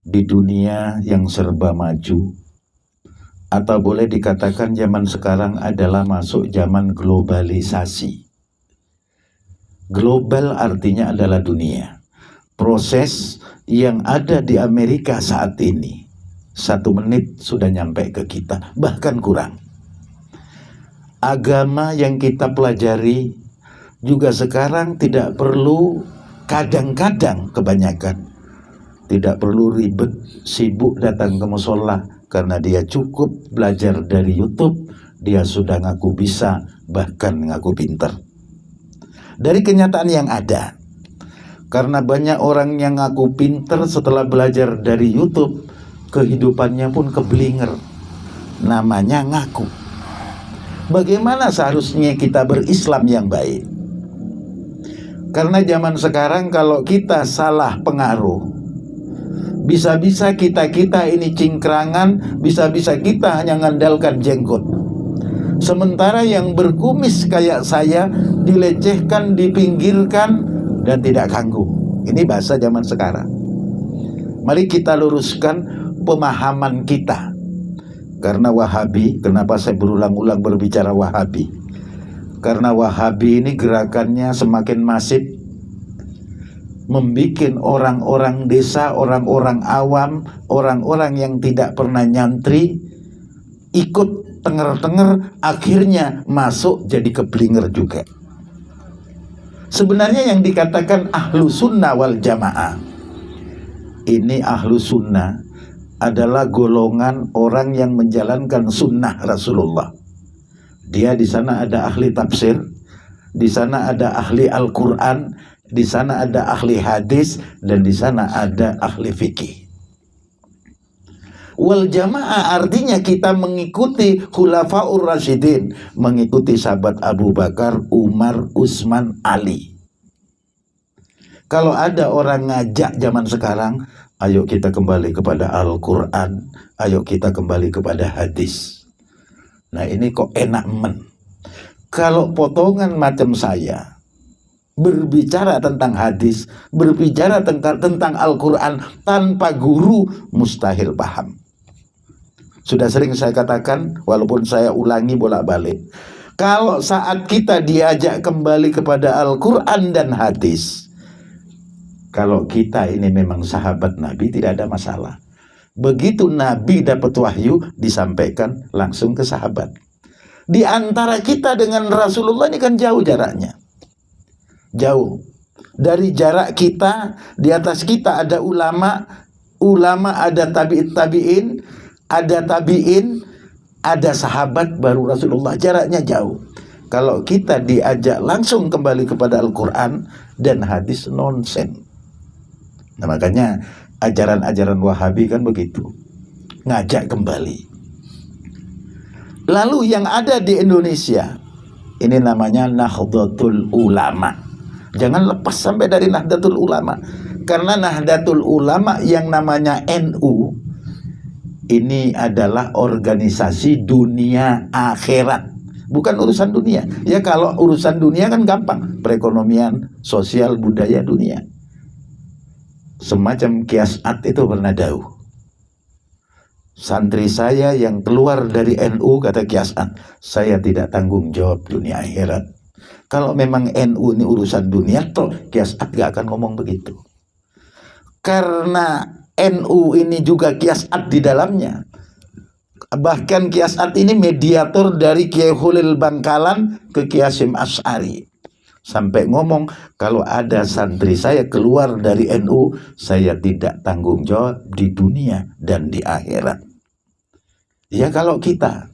di dunia yang serba maju, atau boleh dikatakan zaman sekarang adalah masuk zaman globalisasi. Global artinya adalah dunia. Proses yang ada di Amerika saat ini 1 menit sudah nyampe ke kita, bahkan kurang. Agama yang kita pelajari juga sekarang tidak perlu, kadang-kadang kebanyakan tidak perlu ribet, sibuk datang ke musola, karena dia cukup belajar dari YouTube, dia sudah ngaku bisa, bahkan ngaku pinter. Dari kenyataan yang ada, karena banyak orang yang ngaku pinter setelah belajar dari YouTube, kehidupannya pun keblinger. Namanya ngaku. Bagaimana seharusnya kita berislam yang baik? Karena zaman sekarang kalau kita salah pengaruh, bisa-bisa kita ini cingkrangan, bisa-bisa kita hanya ngandalkan jenggot. Sementara yang berkumis kayak saya dilecehkan, dipinggirkan, dan tidak ganggu. Ini bahasa zaman sekarang. Mari kita luruskan pemahaman kita. Karena Wahabi, kenapa saya berulang-ulang berbicara Wahabi? Karena Wahabi ini gerakannya semakin masif, membikin orang-orang desa, orang-orang awam, orang-orang yang tidak pernah nyantri ikut tenger-tenger, akhirnya masuk jadi keblinger juga. Sebenarnya yang dikatakan ahlu sunnah wal jamaah, ini ahlu sunnah adalah golongan orang yang menjalankan sunnah Rasulullah. Dia di sana ada ahli tafsir, di sana ada ahli Al-Quran, di sana ada ahli hadis, dan di sana ada ahli fikih. Wal jamaah artinya kita mengikuti khulafaur rasyidin, mengikuti sahabat Abu Bakar, Umar, Utsman, Ali. Kalau ada orang ngajak zaman sekarang, ayo kita kembali kepada Al-Quran, ayo kita kembali kepada hadis. Nah ini kok enak men. Kalau potongan macam saya berbicara tentang hadis, berbicara tentang Al-Quran tanpa guru, mustahil paham. Sudah sering saya katakan, walaupun saya ulangi bolak-balik, kalau saat kita diajak kembali kepada Al-Quran dan hadis, kalau kita ini memang sahabat Nabi, tidak ada masalah. Begitu Nabi dapat wahyu, disampaikan langsung ke sahabat. Di antara kita dengan Rasulullah ini kan jauh jaraknya. Jauh. Dari jarak kita, di atas kita ada ulama, ada tabi'in, ada sahabat, baru Rasulullah. Jaraknya jauh. Kalau kita diajak langsung kembali kepada Al-Quran dan hadis, nonsen. Nah makanya ajaran-ajaran Wahabi kan begitu, ngajak kembali. Lalu yang ada di Indonesia, ini namanya Nahdlatul Ulama. Jangan lepas sampai dari Nahdlatul Ulama. Karena Nahdlatul Ulama yang namanya NU, ini adalah organisasi dunia akhirat, bukan urusan dunia. Ya kalau urusan dunia kan gampang, perekonomian, sosial, budaya, dunia. Semacam Kiasat itu pernah dawuh, santri saya yang keluar dari NU, kata Kiasat, saya tidak tanggung jawab dunia akhirat. Kalau memang NU ini urusan dunia, toh Kiasat gak akan ngomong begitu. Karena NU ini juga Kiasat di dalamnya. Bahkan Kiasat ini mediator dari Kiai Khalil Bangkalan ke Kiai Hasyim Asy'ari. Sampai ngomong, kalau ada santri saya keluar dari NU, saya tidak tanggung jawab di dunia dan di akhirat. Ya kalau kita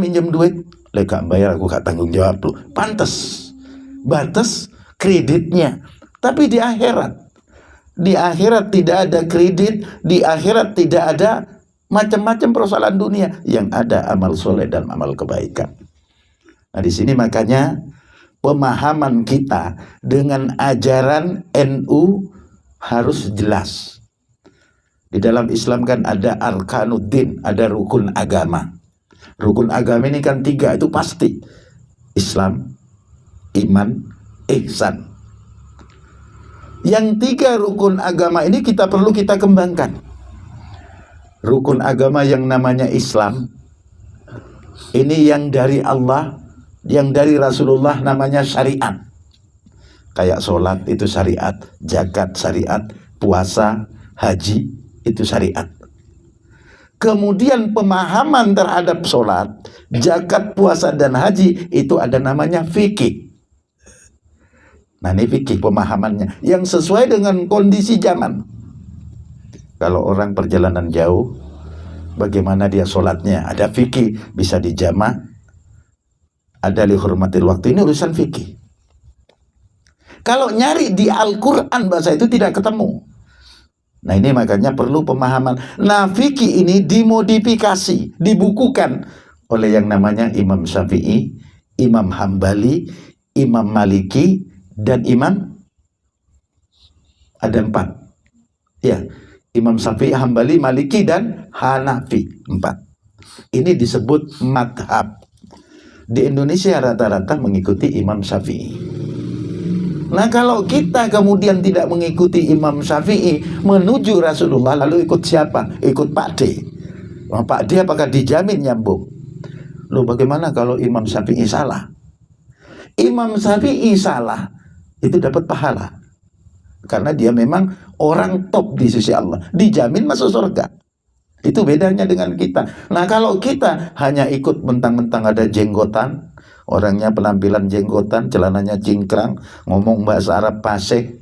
minjem duit, gak bayar, aku gak tanggung jawab lu. Pantes, batas kreditnya. Tapi di akhirat tidak ada kredit, di akhirat tidak ada macam-macam persoalan dunia. Yang ada amal soleh dan amal kebaikan. Nah di sini makanya pemahaman kita dengan ajaran NU harus jelas. Di dalam Islam kan ada arkanuddin, ada rukun agama. Rukun agama ini kan 3, itu pasti. Islam, iman, ihsan. Yang 3 rukun agama ini perlu kita kembangkan. Rukun agama yang namanya Islam, ini yang dari Allah, yang dari Rasulullah namanya syariat. Kayak sholat itu syariat, zakat syariat, puasa, haji itu syariat. Kemudian pemahaman terhadap sholat, zakat, puasa, dan haji itu ada namanya fikih. Nah ini fikih pemahamannya yang sesuai dengan kondisi zaman. Kalau orang perjalanan jauh, bagaimana dia sholatnya? Ada fikih, bisa dijamak, ada lihurmatil waktu, ini urusan fikih. Kalau nyari di Al-Quran bahasa itu tidak ketemu. Nah ini makanya perlu pemahaman. Nah fikih ini dimodifikasi, dibukukan oleh yang namanya Imam Syafi'i, Imam Hambali, Imam Maliki, dan Imam, ada 4 ya, Imam Syafi'i, Hambali, Maliki, dan Hanafi, 4. Ini disebut madhab. Di Indonesia rata-rata mengikuti Imam Syafi'i. Nah kalau kita kemudian tidak mengikuti Imam Syafi'i menuju Rasulullah, lalu ikut siapa? Ikut Pak D. Pak D apakah dijamin nyambung? Loh bagaimana kalau Imam Syafi'i salah? Imam Syafi'i salah, itu dapat pahala. Karena dia memang orang top di sisi Allah, dijamin masuk surga. Itu bedanya dengan kita. Nah kalau kita hanya ikut mentang-mentang ada jenggotan, orangnya penampilan jenggotan, celananya cingkrang, ngomong bahasa Arab fasih,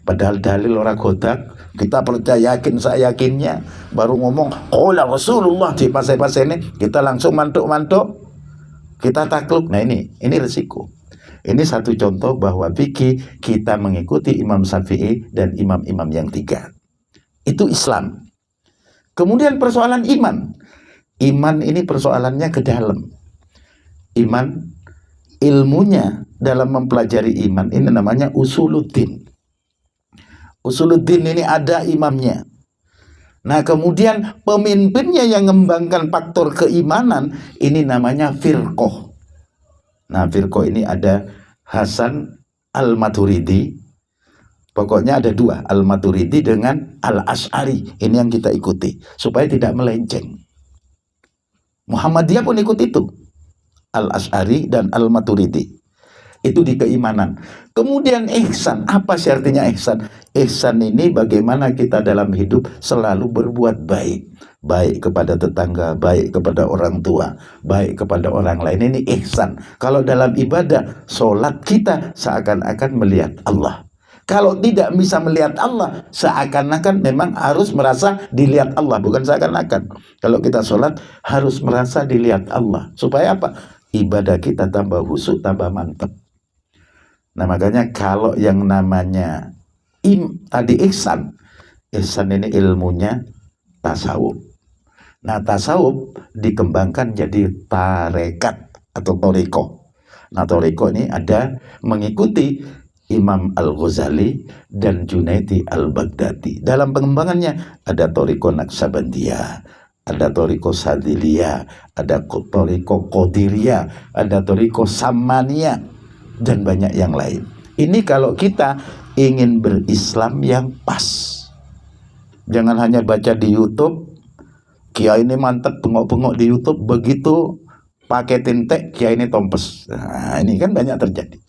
padahal dalil orang godak, kita percaya yakin saya yakinnya, baru ngomong qala Rasulullah di pasai-pasai ini, kita langsung mantuk-mantuk, kita takluk. Nah ini resiko. Ini satu contoh bahwa fikih kita mengikuti Imam Syafi'i dan imam-imam yang 3. Itu Islam. Kemudian persoalan iman. Iman ini persoalannya ke dalam. Iman, ilmunya dalam mempelajari iman ini namanya usuluddin. Usuluddin ini ada imamnya. Nah kemudian pemimpinnya yang mengembangkan faktor keimanan ini namanya firqoh. Nah firqoh ini ada Hasan Al-Maturidi. Pokoknya ada 2, Al-Maturidi dengan Al-Asy'ari. Ini yang kita ikuti supaya tidak melenceng. Muhammadiyah pun ikut itu, Al-Asy'ari dan Al-Maturidi. Itu di keimanan. Kemudian ihsan. Apa sih artinya ihsan? Ihsan ini bagaimana kita dalam hidup selalu berbuat baik. Baik kepada tetangga, baik kepada orang tua, baik kepada orang lain. Ini ihsan. Kalau dalam ibadah, sholat kita seakan-akan melihat Allah. Kalau tidak bisa melihat Allah, seakan-akan memang harus merasa dilihat Allah. Bukan seakan-akan. Kalau kita sholat, harus merasa dilihat Allah. Supaya apa? Ibadah kita tambah khusyuk, tambah mantap. Nah makanya kalau yang namanya tadi ihsan ini ilmunya tasawuf. Nah tasawuf dikembangkan jadi tarekat atau toriko. Nah toriko ini ada mengikuti Imam Al-Ghazali dan Junaidi Al-Baghdadi. Dalam pengembangannya ada toriko Naqsabandiyah, ada toriko Sadiliyah, ada toriko Qadiriyah, ada toriko Samaniyah, dan banyak yang lain. Ini kalau kita ingin berislam yang pas. Jangan hanya baca di YouTube, kiai ini mantep bengok-bengok di YouTube, begitu pakai tintek kiai ini tompes. Nah, ini kan banyak terjadi.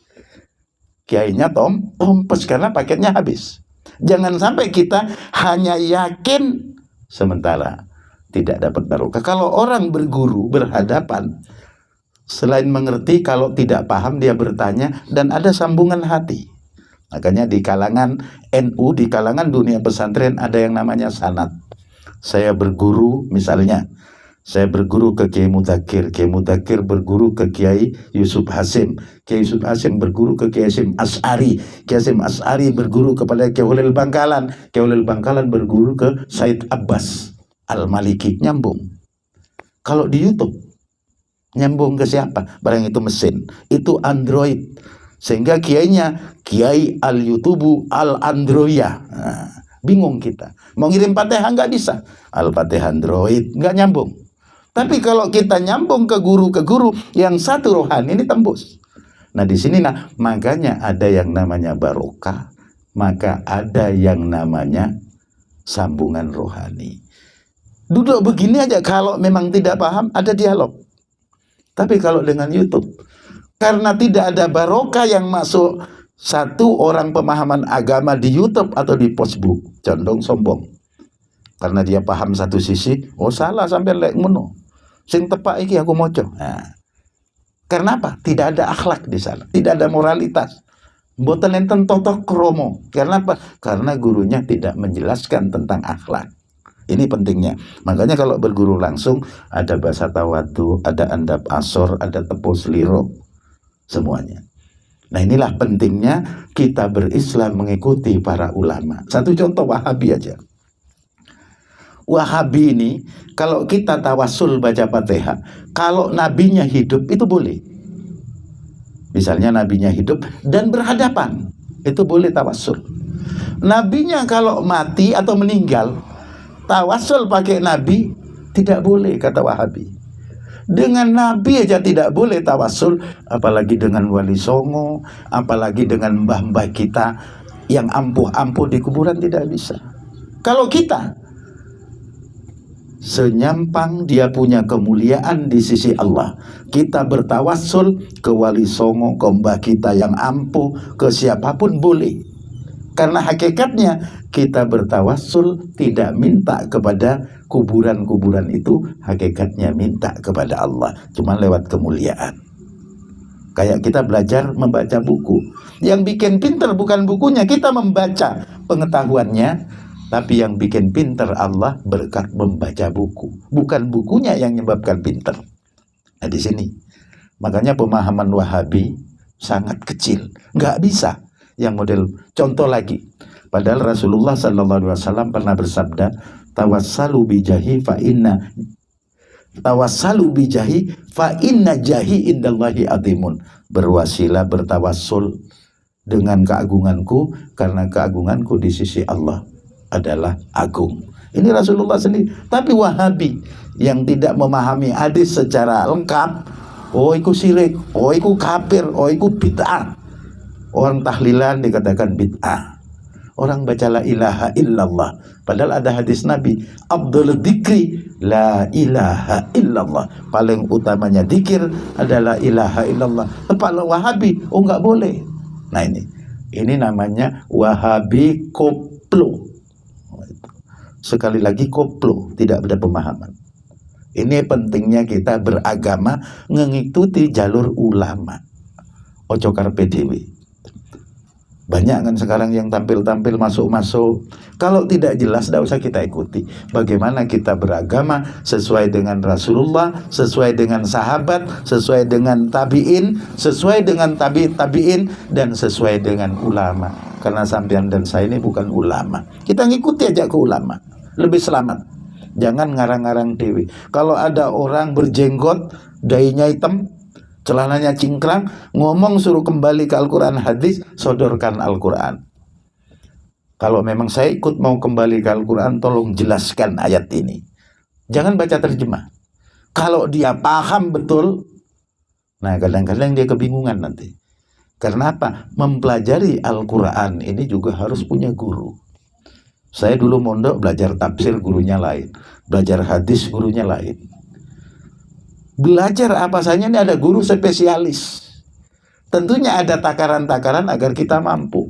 Kiainya tompes karena paketnya habis. Jangan sampai kita hanya yakin sementara tidak dapat barokah. Kalau orang berguru berhadapan, selain mengerti, kalau tidak paham dia bertanya dan ada sambungan hati. Makanya di kalangan NU, di kalangan dunia pesantren ada yang namanya sanad. Saya berguru, misalnya saya berguru ke Kiai Mudakir, Kiai Mudakir berguru ke Kiai Yusuf Hasim, Kiai Yusuf Hasim berguru ke Kiai Hasim As'ari, Kiai Hasim As'ari berguru kepada Kiai Ulil Bangkalan, Kiai Ulil Bangkalan berguru ke Said Abbas Al-Maliki. Nyambung. Kalau di YouTube nyambung ke siapa? Barang itu mesin, itu Android. Sehingga kiainya Kiai Al-Yutubu Al-Androya. Nah, bingung kita. Mau ngirim Fatihah nggak bisa. Al-Fatihah Android, nggak nyambung. Tapi kalau kita nyambung ke guru yang satu rohani, ini tembus. Nah di sini makanya ada yang namanya barokah, maka ada yang namanya sambungan rohani. Duduk begini aja, kalau memang tidak paham ada dialog. Tapi kalau dengan YouTube, karena tidak ada barokah yang masuk satu orang pemahaman agama di YouTube atau di Facebook, condong sombong. Karena dia paham satu sisi, oh salah sampai lek ngono. Sing tepak iki aku moco. Nah, karena apa? Tidak ada akhlak di sana, tidak ada moralitas. Mboten enten toto kromo. Karena apa? Karena gurunya tidak menjelaskan tentang akhlak. Ini pentingnya. Makanya kalau berguru langsung ada bahasa tawadu, ada andap asor, ada tepus liro, semuanya. Nah inilah pentingnya kita berislam mengikuti para ulama. Satu contoh Wahabi aja. Wahabi ini kalau kita tawasul baca Fatihah, kalau nabinya hidup itu boleh. Misalnya nabinya hidup dan berhadapan, itu boleh tawasul. Nabinya kalau mati atau meninggal, tawasul pakai nabi tidak boleh, kata Wahabi. Dengan nabi aja tidak boleh tawasul, apalagi dengan wali songo, apalagi dengan mbah-mbah kita yang ampuh-ampuh di kuburan, tidak bisa. Kalau kita senyampang dia punya kemuliaan di sisi Allah, kita bertawasul ke wali songo, ke mbah kita yang ampuh, ke siapapun boleh. Karena hakikatnya kita bertawasul tidak minta kepada kuburan-kuburan itu, hakikatnya minta kepada Allah, cuma lewat kemuliaan. Kayak kita belajar membaca buku, yang bikin pinter bukan bukunya, kita membaca pengetahuannya, tapi yang bikin pinter Allah berkat membaca buku, bukan bukunya yang menyebabkan pinter. Nah di sini makanya pemahaman Wahabi sangat kecil, nggak bisa yang model. Contoh lagi, padahal Rasulullah SAW pernah bersabda, tawassalu bijahi fa inna jahi indallahi azimun. Berwasilah, bertawassul dengan keagunganku, karena keagunganku di sisi Allah adalah agung. Ini Rasulullah sendiri. Tapi Wahabi yang tidak memahami hadis secara lengkap, oh iku syirik, oh iku kafir, oh iku bid'ah. Orang tahlilan dikatakan bid'ah, orang baca la ilaha illallah, padahal ada hadis Nabi, afdhalul dzikri la ilaha illallah, paling utamanya dzikir adalah ilaha illallah. Tepat Wahabi, oh nggak boleh. Nah ini namanya Wahabi koplo. Sekali lagi koplo, tidak ada pemahaman. Ini pentingnya kita beragama mengikuti jalur ulama. Ojo karpe dewe. Banyak kan sekarang yang tampil-tampil masuk-masuk. Kalau tidak jelas, tidak usah kita ikuti. Bagaimana kita beragama sesuai dengan Rasulullah, sesuai dengan sahabat, sesuai dengan tabi'in, sesuai dengan tabi'in, dan sesuai dengan ulama. Karena sampean dan saya ini bukan ulama. Kita ngikuti aja ke ulama, lebih selamat. Jangan ngarang-ngarang dewi. Kalau ada orang berjenggot, dainya hitam, celananya cingkrang, ngomong suruh kembali ke Al-Quran hadis, sodorkan Al-Quran. Kalau memang saya ikut mau kembali ke Al-Quran, tolong jelaskan ayat ini. Jangan baca terjemah. Kalau dia paham betul, nah kadang-kadang dia kebingungan nanti. Karena apa? Mempelajari Al-Quran ini juga harus punya guru. Saya dulu mondok belajar tafsir, gurunya lain. Belajar hadis, gurunya lain. Belajar apa saja ini ada guru spesialis. Tentunya ada takaran-takaran agar kita mampu.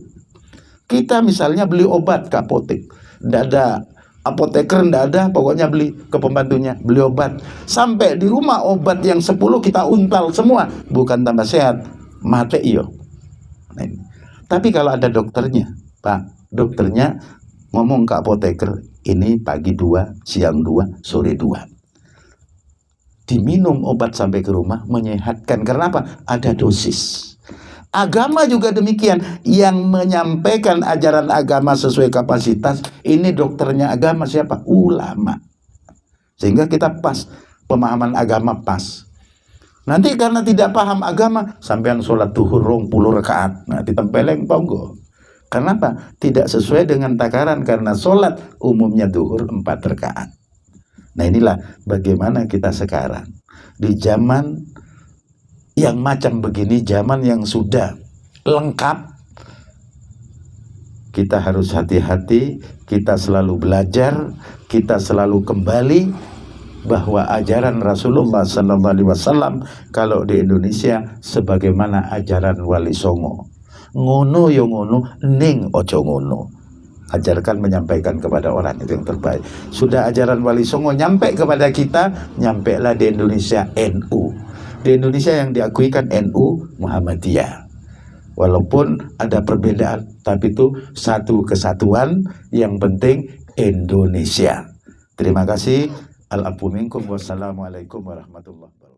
Kita misalnya beli obat ke apotek, tidak ada apoteker, tidak ada, pokoknya beli ke pembantunya, beli obat. Sampai di rumah obat yang 10 kita untal semua, bukan tambah sehat, mati iyo. Nah, tapi kalau ada dokternya, Pak, dokternya ngomong ke apoteker, ini pagi 2, siang 2, sore 2. Diminum obat sampai ke rumah, menyehatkan. Karena apa? Ada dosis. Agama juga demikian. Yang menyampaikan ajaran agama sesuai kapasitas, ini dokternya agama siapa? Ulama. Sehingga kita pas, pemahaman agama pas. Nanti karena tidak paham agama, sampean sholat duhur 20 rakaat, nah ditempeleng ponggo. Kenapa? Tidak sesuai dengan takaran, karena sholat umumnya duhur 4 rakaat. Nah inilah bagaimana kita sekarang di zaman yang macam begini, zaman yang sudah lengkap, kita harus hati-hati, kita selalu belajar, kita selalu kembali bahwa ajaran Rasulullah SAW kalau di Indonesia sebagaimana ajaran Wali Songo. Ngono yo ngono, ning ojo ngono. Ajarkan menyampaikan kepada orang itu yang terbaik. Sudah ajaran Wali Songo nyampe kepada kita, nyampelah di Indonesia NU. Di Indonesia yang diakuikan NU Muhammadiyah. Walaupun ada perbedaan, tapi itu satu kesatuan, yang penting Indonesia. Terima kasih. Al-afu minkum. Wassalamualaikum warahmatullahi wabarakatuh.